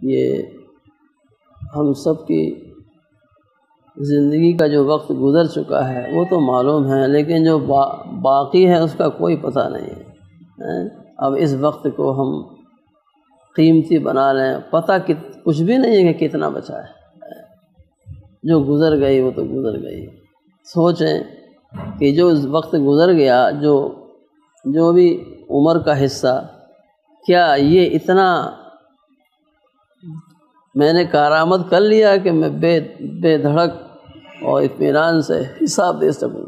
یہ ہم سب کی زندگی کا جو وقت گزر چکا ہے وہ تو معلوم ہے، لیکن جو باقی ہے اس کا کوئی پتہ نہیں ہے۔ اب اس وقت کو ہم قیمتی بنا لیں، پتہ کچھ بھی نہیں ہے کہ کتنا بچا ہے۔ جو گزر گئی وہ تو گزر گئی۔ سوچیں کہ جو وقت گزر گیا، جو بھی عمر کا حصہ، کیا یہ اتنا میں نے کارآمد کر لیا کہ میں بے دھڑک اور اطمینان سے حساب دے سکوں،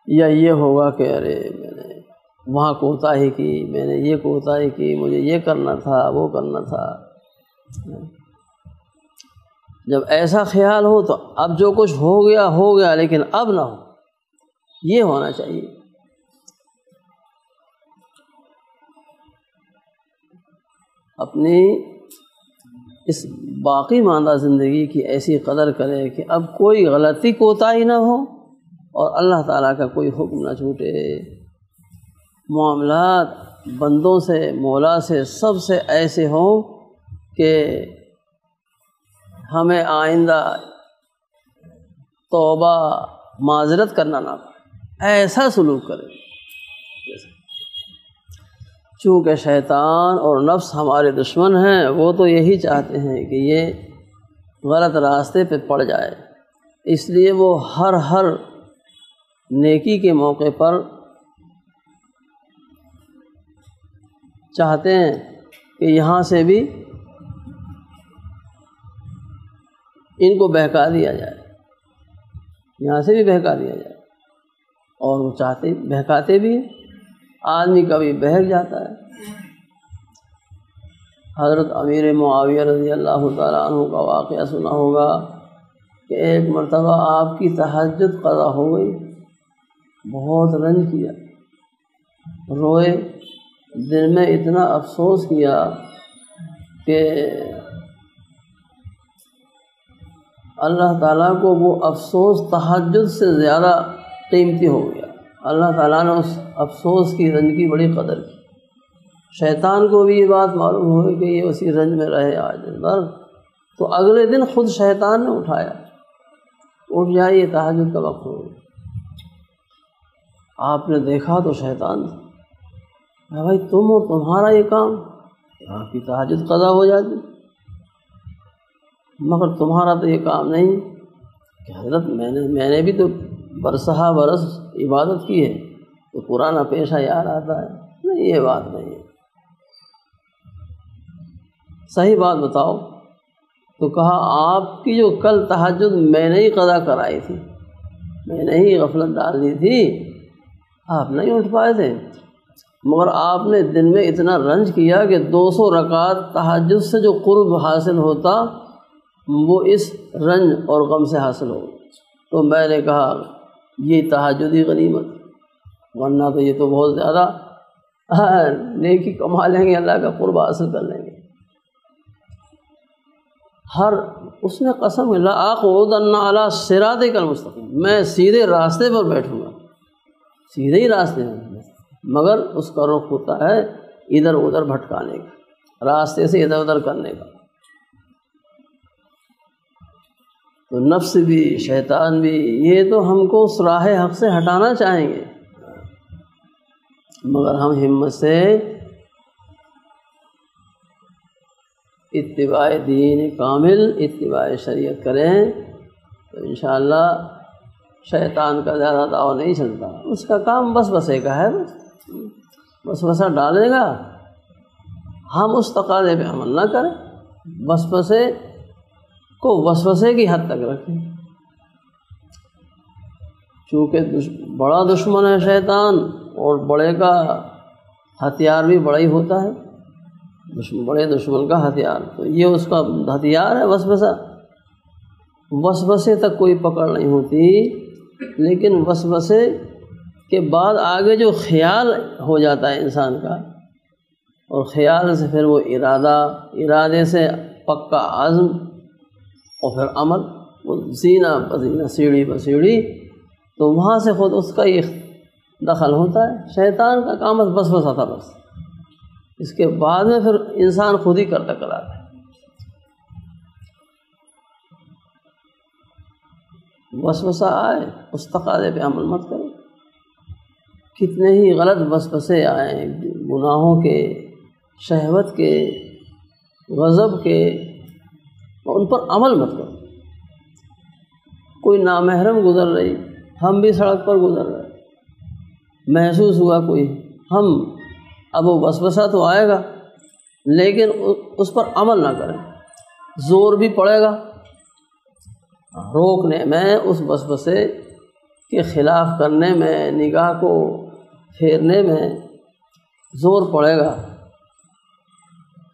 یا یہ ہوگا کہ ارے میں نے وہاں کوتاہی کی، میں نے یہ کوتاہی کی، مجھے یہ کرنا تھا، وہ کرنا تھا۔ جب ایسا خیال ہو تو اب جو کچھ ہو گیا لیکن اب نہ ہو، یہ ہونا چاہیے۔ اپنی اس باقی ماندہ زندگی کی ایسی قدر کرے کہ اب کوئی غلطی کوتاہی نہ ہو اور اللہ تعالیٰ کا کوئی حکم نہ چھوٹے۔ معاملات بندوں سے، مولا سے، سب سے ایسے ہوں کہ ہمیں آئندہ توبہ معذرت کرنا نہ پڑے، ایسا سلوک کرے۔ چونکہ شیطان اور نفس ہمارے دشمن ہیں، وہ تو یہی چاہتے ہیں کہ یہ غلط راستے پہ پڑ جائے، اس لیے وہ ہر نیکی کے موقع پر چاہتے ہیں کہ یہاں سے بھی ان کو بہکا دیا جائے، یہاں سے بھی بہکا دیا جائے، اور وہ چاہتے بہکاتے بھی ہیں۔ آدمی کبھی بہک جاتا ہے۔ حضرت امیر معاویہ رضی اللہ تعالیٰ عنہ کا واقعہ سنا ہوگا کہ ایک مرتبہ آپ کی تہجد قضا ہو گئی، بہت رنج کیا، روئے، دل میں اتنا افسوس کیا کہ اللہ تعالیٰ کو وہ افسوس تہجد سے زیادہ قیمتی ہو گیا۔ اللہ تعالیٰ نے اس افسوس کی رنج کی بڑی قدر کی۔ شیطان کو بھی یہ بات معلوم ہوئی کہ یہ اسی رنج میں رہے آج اندر، تو اگلے دن خود شیطان نے اٹھایا، اٹھ جائیے تہجد کا وقت ہو گیا۔ آپ نے دیکھا تو شیطان تھا، بھائی تم ہو، تمہارا یہ کام، آپ کی تہجد قضا ہو جاتی، مگر تمہارا تو یہ کام نہیں کہ حضرت میں نے بھی تو برسہ برس عبادت کی ہے، تو پرانا پیشہ یاد آتا ہے۔ نہیں، یہ بات نہیں ہے، صحیح بات بتاؤ۔ تو کہا آپ کی جو کل تہجد میں نے ہی قضا کرائی تھی، میں نے ہی غفلت ڈال دی تھی، آپ نہیں اٹھ پائے تھے، مگر آپ نے دن میں اتنا رنج کیا کہ 200 رکعت تہجد سے جو قرب حاصل ہوتا وہ اس رنج اور غم سے حاصل ہو۔ تو میں نے کہا یہ تہجدی غنیمت، ورنہ تو یہ تو بہت زیادہ نیکی کما لیں گے، اللہ کا قرب حاصل کر لیں گے۔ اس نے قسم لَأَقْعُدَنَّ عَلَىٰ صِرَاطِكَ الْمُسْتَقِيمِ، میں سیدھے راستے پر بیٹھوں گا، سیدھے ہی راستے میں، مگر اس کا رخ ہوتا ہے ادھر ادھر بھٹکانے کا، راستے سے ادھر ادھر کرنے کا۔ تو نفس بھی، شیطان بھی، یہ تو ہم کو اس راہ حق سے ہٹانا چاہیں گے، مگر ہم ہمت سے اتباع دین کامل، اتباع شریعت کریں تو انشاءاللہ شیطان کا زیادہ داؤ نہیں چلتا۔ اس کا کام وسوسے کا ہے، وسوسہ ڈالے گا، ہم اس تقاضے پہ عمل نہ کریں، وسوسے کو وسوسے کی حد تک رکھیں۔ چونکہ بڑا دشمن ہے شیطان، اور بڑے کا ہتھیار بھی بڑا ہی ہوتا ہے، بڑے دشمن کا ہتھیار، تو یہ اس کا ہتھیار ہے وسوسہ۔ وسوسے تک کوئی پکڑ نہیں ہوتی، لیکن وسوسے کے بعد آگے جو خیال ہو جاتا ہے انسان کا، اور خیال سے پھر وہ ارادے سے پکا عزم، اور پھر عمل، وہ زینہ بزینہ، سیڑھی بسیڑھی، تو وہاں سے خود اس کا یہ دخل ہوتا ہے۔ شیطان کا کام بس تھا بس، اس کے بعد میں پھر انسان خود ہی کرتا کراتا ہے۔ وسوسہ آئے اس تقاضے پہ عمل مت کرو. کتنے ہی غلط وسوسے آئیں گناہوں کے، شہوت کے، غضب کے، ان پر عمل مت کرو. کوئی نامحرم گزر رہی، ہم بھی سڑک پر گزر رہے، محسوس ہوا کوئی، ہم اب وہ وسوسہ تو آئے گا لیکن اس پر عمل نہ کریں. زور بھی پڑے گا روکنے میں، اس وسوسے کے خلاف کرنے میں، نگاہ کو پھیرنے میں زور پڑے گا،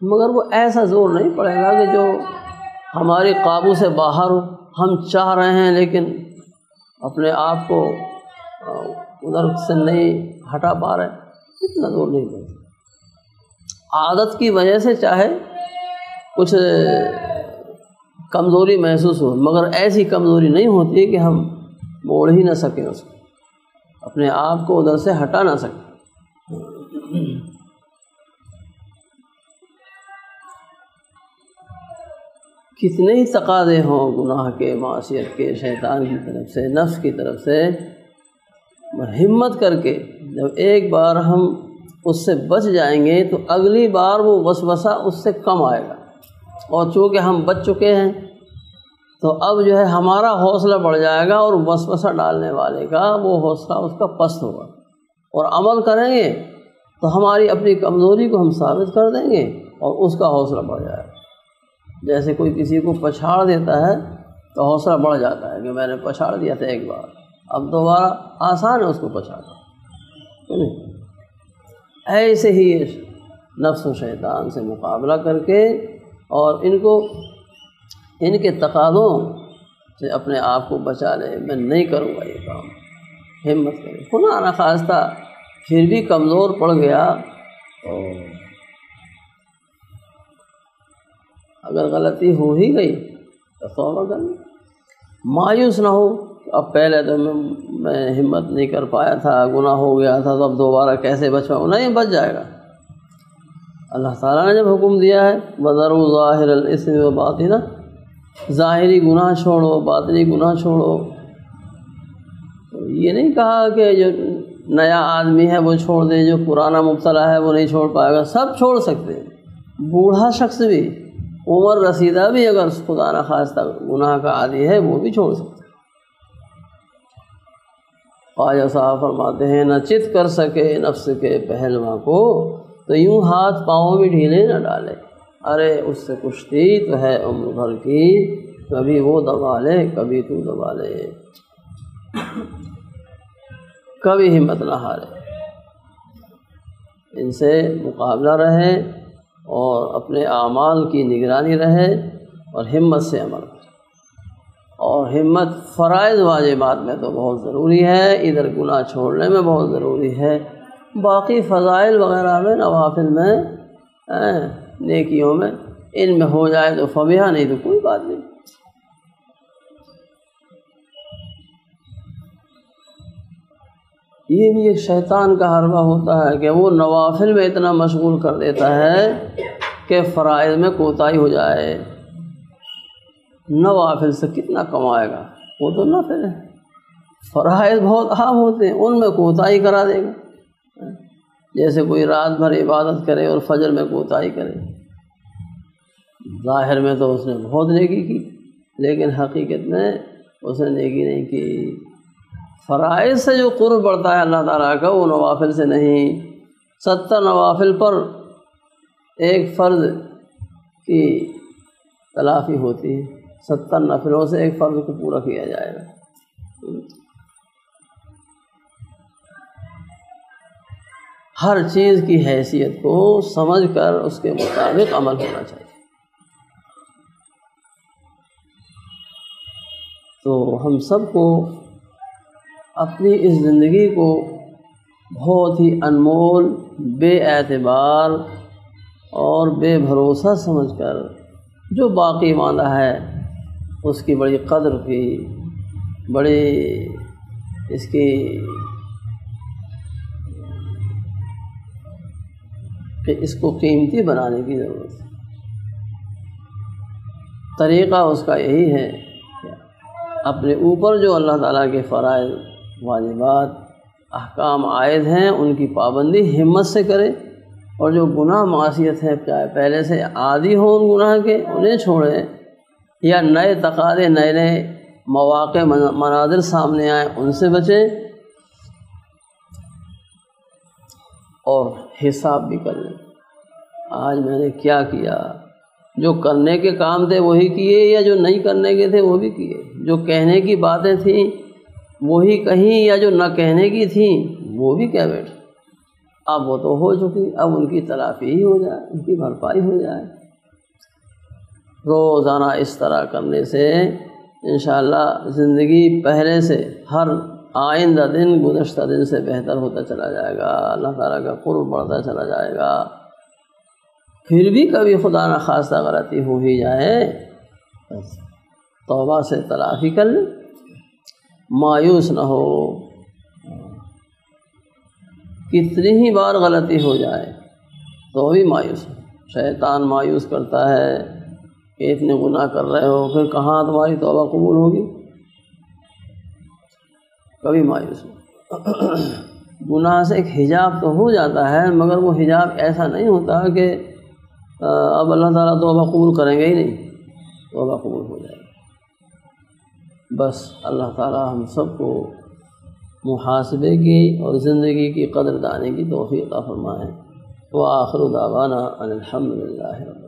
مگر وہ ایسا زور نہیں پڑے گا کہ جو ہماری قابو سے باہر ہو. ہم چاہ رہے ہیں لیکن اپنے آپ کو ادھر سے نہیں ہٹا پا رہے، اتنا زور نہیں پڑے. عادت کی وجہ سے چاہے کچھ کمزوری محسوس ہو، مگر ایسی کمزوری نہیں ہوتی کہ ہم موڑ ہی نہ سکیں اس کو، اپنے آپ کو ادھر سے ہٹا نہ سکیں. کتنے ہی تقاضے ہوں گناہ کے، معصیت کے، شیطان کی طرف سے، نفس کی طرف سے، ہمت کر کے جب ایک بار ہم اس سے بچ جائیں گے تو اگلی بار وہ وسوسہ اس سے کم آئے گا. اور چونکہ ہم بچ چکے ہیں تو اب جو ہے ہمارا حوصلہ بڑھ جائے گا، اور وسوسہ ڈالنے والے کا وہ حوصلہ اس کا پست ہوگا. اور عمل کریں گے تو ہماری اپنی کمزوری کو ہم ثابت کر دیں گے اور اس کا حوصلہ بڑھ جائے گا. جیسے کوئی کسی کو پچھاڑ دیتا ہے تو حوصلہ بڑھ جاتا ہے کہ میں نے پچھاڑ دیا تھا ایک بار، اب دوبارہ آسان ہے اس کو پچھاڑنا. ایسے ہی نفس و شیطان سے مقابلہ کر کے اور ان کے تقاضوں سے اپنے آپ کو بچا لے. میں نہیں کروں گا یہ کام، ہمت کرے. خدا نخواستہ پھر بھی کمزور پڑ گیا تو اگر غلطی ہو ہی گئی تو توبہ کر لیں. مایوس نہ ہو، اب پہلے تو میں ہمت نہیں کر پایا تھا، گناہ ہو گیا تھا، تو اب دوبارہ کیسے بچاؤں؟ نہیں، بچ جائے گا. اللہ تعالیٰ نے جب حکم دیا ہے وَذَرُوا ظَاهِرَ الْإِثْمِ وَبَاطِنَهُ، ظاہری گناہ چھوڑو، باطنی گناہ چھوڑو. تو یہ نہیں کہا کہ جو نیا آدمی ہے وہ چھوڑ دے، جو پرانا مبتلا ہے وہ نہیں چھوڑ پائے گا. سب چھوڑ سکتے ہیں، بوڑھا شخص بھی، عمر رسیدہ بھی اگر خدا نخواستہ گناہ کا عادی ہے وہ بھی چھوڑ سکتے. خواجہ صاحب فرماتے ہیں نہ چت کر سکے نفس کے پہلواں کو، تو یوں ہاتھ پاؤں بھی ڈھیلے نہ ڈالے. ارے اس سے کشتی تو ہے عمر بھر کی، کبھی وہ دبا لے کبھی تو دبا لے. کبھی ہمت نہ ہارے، ان سے مقابلہ رہے اور اپنے اعمال کی نگرانی رہے اور ہمت سے عمل کرے. اور ہمت فرائض واجبات میں تو بہت ضروری ہے، ادھر گناہ چھوڑنے میں بہت ضروری ہے. باقی فضائل وغیرہ میں، نوافل میں، نیکیوں میں، ان میں ہو جائے تو فبیہا، نہیں تو کوئی بات نہیں. یہ بھی ایک شیطان کا حربہ ہوتا ہے کہ وہ نوافل میں اتنا مشغول کر دیتا ہے کہ فرائض میں کوتاہی ہو جائے. نوافل سے کتنا کمائے گا؟ وہ تو نفل ہے. فرائض بہت عام ہوتے ہیں، ان میں کوتاہی کرا دے گا. جیسے کوئی رات بھر عبادت کرے اور فجر میں کوتاہی کرے، ظاہر میں تو اس نے بہت نیکی کی لیکن حقیقت میں اس نے نیکی نہیں کی. فرائض سے جو قرب بڑھتا ہے اللہ تعالیٰ کا، وہ نوافل سے نہیں. 70 نوافل پر ایک فرض کی تلافی ہوتی ہے، 70 نفلوں سے ایک فرض کو پورا کیا جائے گا. ہر چیز کی حیثیت کو سمجھ کر اس کے مطابق عمل ہونا چاہیے. تو ہم سب کو اپنی اس زندگی کو بہت ہی انمول، بے اعتبار اور بے بھروسہ سمجھ کر جو باقی ماندہ ہے اس کی بڑی قدر کی، بڑی اس کی اس کو قیمتی بنانے کی ضرورت ہے. طریقہ اس کا یہی ہے کہ اپنے اوپر جو اللہ تعالیٰ کے فرائض واجبات احکام عائد ہیں ان کی پابندی ہمت سے کرے، اور جو گناہ معصیت ہے چاہے پہلے سے عادی ہوں ان گناہ کے انہیں چھوڑیں، یا نئے تقاضے نئے نئے مواقع مناظر سامنے آئیں ان سے بچیں، اور حساب بھی کر لیں آج میں نے کیا کیا، جو کرنے کے کام تھے وہی کیے یا جو نہیں کرنے کے تھے وہ بھی کیے، جو کہنے کی باتیں تھیں وہی کہیں یا جو نہ کہنے کی تھیں وہ بھی کہہ بیٹھے۔ اب وہ تو ہو چکی، اب ان کی تلافی ہی ہو جائے، ان کی بھرپائی ہو جائے۔ روزانہ اس طرح کرنے سے انشاءاللہ زندگی پہلے سے ہر آئندہ دن گزشتہ دن سے بہتر ہوتا چلا جائے گا، اللہ تعالیٰ کا قرب بڑھتا چلا جائے گا۔ پھر بھی کبھی خدا نخواستہ غلطی ہو ہی جائے بس توبہ سے تلافی کر لیں، مایوس نہ ہو۔ کتنی ہی بار غلطی ہو جائے تو بھی مایوس ہو، شیطان مایوس کرتا ہے کہ اتنے گناہ کر رہے ہو پھر کہاں تمہاری توبہ قبول ہوگی، کبھی مایوس ہو۔ گناہ سے ایک حجاب تو ہو جاتا ہے، مگر وہ حجاب ایسا نہیں ہوتا کہ اب اللہ تعالیٰ توبہ قبول کریں گے ہی نہیں، توبہ قبول ہو جائے گی۔ بس اللہ تعالیٰ ہم سب کو محاسبے کی اور زندگی کی قدر دانے کی توفیق عطا فرمائے۔ وآخر دعوانا ان الحمد للہ رب العالمین۔